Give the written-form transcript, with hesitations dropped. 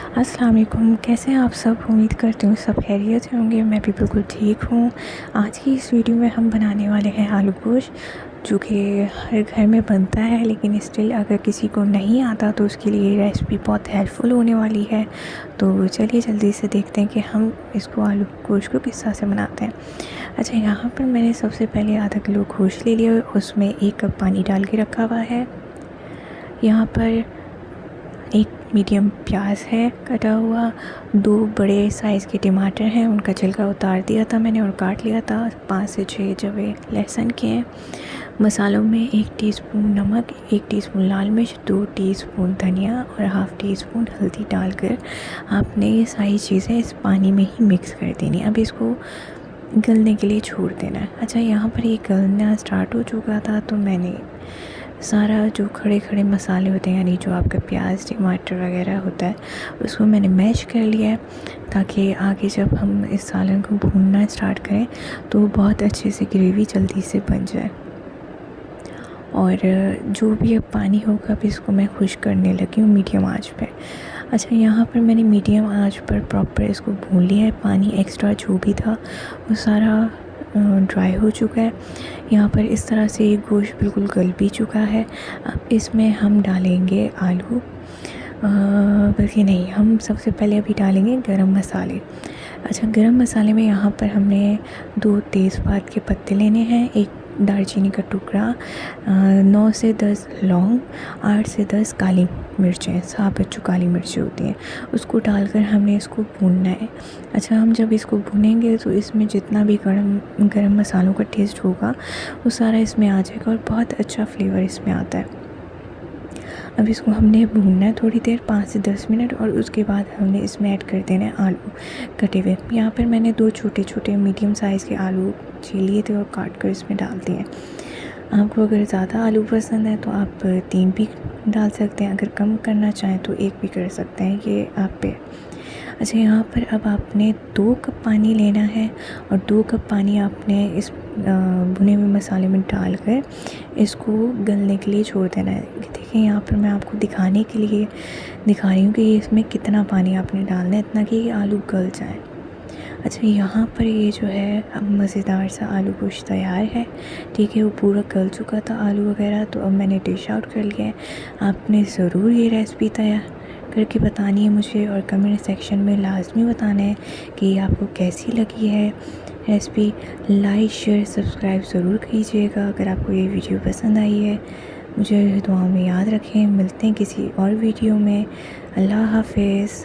अस्सलाम वालेकुम। कैसे हैं आप सब? उम्मीद करती हूँ सब खैरियत से होंगे। मैं भी बिल्कुल ठीक हूँ। आज की इस वीडियो में हम बनाने वाले हैं आलू गोश्त, जो कि हर घर में बनता है, लेकिन स्टिल अगर किसी को नहीं आता तो उसके लिए ये रेसिपी बहुत हेल्पफुल होने वाली है। तो चलिए जल्दी से देखते हैं कि हम इसको आलू गोश्त को किस तरह से बनाते हैं। अच्छा, यहाँ पर मैंने सबसे पहले आधा किलो गोश्त ले लिया, उसमें 1 कप पानी डाल के रखा हुआ है। यहाँ पर एक मीडियम प्याज है कटा हुआ, 2 बड़े साइज़ के टमाटर हैं, उनका छिलका उतार दिया था मैंने और काट लिया था। 5 से 6 जवे लहसुन के हैं। मसालों में 1 टीस्पून नमक, 1 टीस्पून लाल मिर्च, 2 टीस्पून धनिया और हाफ़ टीस्पून हल्दी डालकर आपने ये सारी चीज़ें इस पानी में ही मिक्स कर देनी है। अब इसको गलने के लिए छोड़ देना है। अच्छा, यहाँ पर ये गलना स्टार्ट हो चुका था तो मैंने सारा जो खड़े खड़े मसाले होते हैं, यानी जो आपका प्याज टमाटर वगैरह होता है, उसको मैंने मैश कर लिया है, ताकि आगे जब हम इस सालन को भूनना स्टार्ट करें तो बहुत अच्छे से ग्रेवी जल्दी से बन जाए। और जो भी अब पानी होगा, अब इसको मैं खुश्क करने लगी हूँ मीडियम आंच पे। अच्छा, यहाँ पर मैंने मीडियम आंच पर प्रॉपर इसको भून लिया है। पानी एक्स्ट्रा जो भी था वो सारा ड्राई हो चुका है। यहाँ पर इस तरह से ये गोश्त बिल्कुल गल भी चुका है। अब इसमें हम डालेंगे आलू, बल्कि नहीं, हम सबसे पहले अभी डालेंगे गरम मसाले। अच्छा, गरम मसाले में यहाँ पर हमने 2 तेज़पात के पत्ते लेने हैं, 1 दालचीनी का टुकड़ा, 9 से 10 लौंग, 8 से 10 काली मिर्चें, साबुत जो काली मिर्चें होती हैं, उसको डालकर हमने इसको भूनना है। अच्छा, हम जब इसको भूनेंगे तो इसमें जितना भी गरम मसालों का टेस्ट होगा वो सारा इसमें आ जाएगा और बहुत अच्छा फ्लेवर इसमें आता है। अब इसको हमने भूनना है थोड़ी देर, 5 से 10 मिनट, और उसके बाद हमने इसमें ऐड कर देना है आलू कटे हुए। यहाँ पर मैंने 2 छोटे छोटे मीडियम साइज़ के आलू छील लिए थे और काट कर इसमें डाल दिए। आपको अगर ज़्यादा आलू पसंद है तो आप 3 भी डाल सकते हैं, अगर कम करना चाहें तो 1 भी कर सकते हैं, ये आप पे। अच्छा, यहाँ पर अब आपने 2 कप पानी लेना है और 2 कप पानी आपने इस भुने हुए मसाले में डालकर इसको गलने के लिए छोड़ देना है। देखिए, यहाँ पर मैं आपको दिखाने के लिए दिखा रही हूँ कि इसमें कितना पानी आपने डालना है, इतना कि आलू गल जाए। अच्छा, यहाँ पर ये जो है अब मज़ेदार सा आलू गोश्त तैयार है। ठीक है, वो पूरा गल चुका था आलू वगैरह, तो अब मैंने डिश आउट कर लिया है। आपने ज़रूर ये रेसिपी तैयार करके बतानी है मुझे, और कमेंट सेक्शन में लाजमी बताना है कि आपको कैसी लगी है रेसिपी। लाइक शेयर सब्सक्राइब ज़रूर कीजिएगा अगर आपको ये वीडियो पसंद आई है। मुझे दुआओं में याद रखें। मिलते हैं किसी और वीडियो में। अल्लाह हाफ़िज़।